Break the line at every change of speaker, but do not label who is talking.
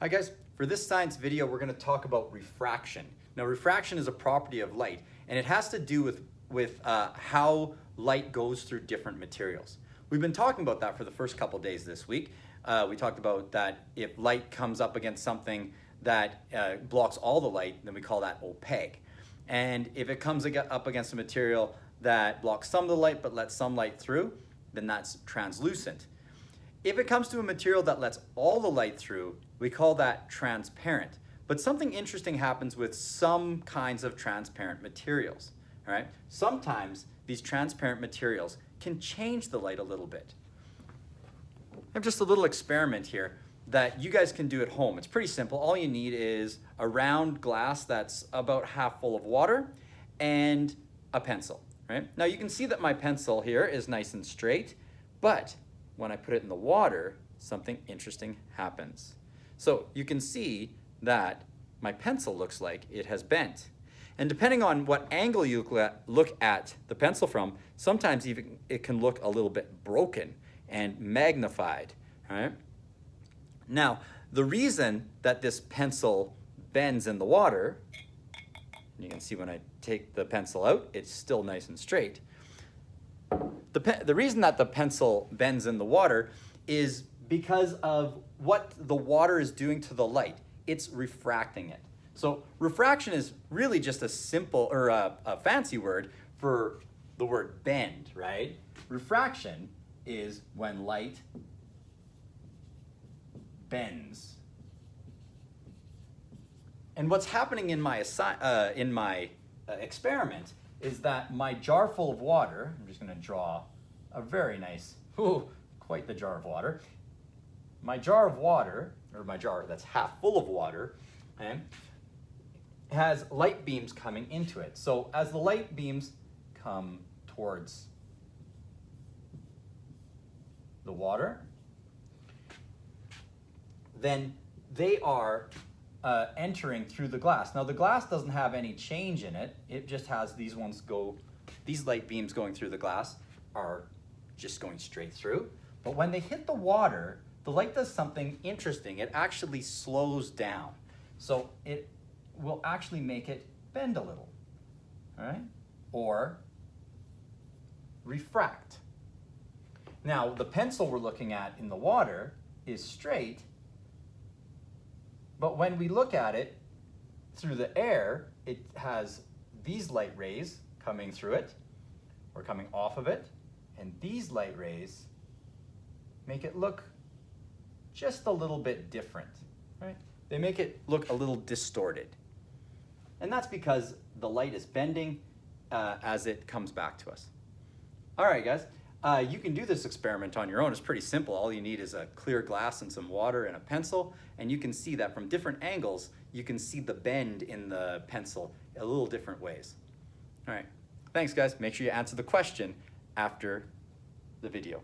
Hi guys, for this science video we're going to talk about refraction. Now refraction is a property of light and it has to do with how light goes through different materials. We've been talking about that for the first couple days this week. We talked about that if light comes up against something that blocks all the light, then we call that opaque. And if it comes up against a material that blocks some of the light but lets some light through, then that's translucent. If it comes to a material that lets all the light through, we call that transparent. But something interesting happens with some kinds of transparent materials. All right? Sometimes these transparent materials can change the light a little bit. I have just a little experiment here that you guys can do at home. It's pretty simple. All you need is a round glass that's about half full of water and a pencil. Right? Now you can see that my pencil here is nice and straight, but when I put it in the water, something interesting happens. So you can see that my pencil looks like it has bent. And depending on what angle you look at the pencil from, sometimes even it can look a little bit broken and magnified. All right? Now, the reason that this pencil bends in the water, you can see when I take the pencil out, it's still nice and straight. The reason that the pencil bends in the water is because of what the water is doing to the light. It's refracting it. So refraction is really just a simple or a fancy word for the word bend, right? Refraction is when light bends. And what's happening in my experiment is that my jar full of water, I'm just going to draw a very nice, quite the jar of water. My jar of water, or my jar that's half full of water, okay, has light beams coming into it. So as the light beams come towards the water, then they are entering through the glass. Now the glass doesn't have any change in it. It just has these light beams going through the glass are just going straight through. But when they hit the water, the light does something interesting. It actually slows down. So it will actually make it bend a little, all right? Or refract. Now the pencil we're looking at in the water is straight, but when we look at it through the air, it has these light rays coming through it, or coming off of it, and these light rays make it look just a little bit different, right? They make it look a little distorted. And that's because the light is bending as it comes back to us. All right, guys. You can do this experiment on your own. It's pretty simple. All you need is a clear glass and some water and a pencil, and you can see that from different angles, you can see the bend in the pencil a little different ways. All right. Thanks, guys. Make sure you answer the question after the video.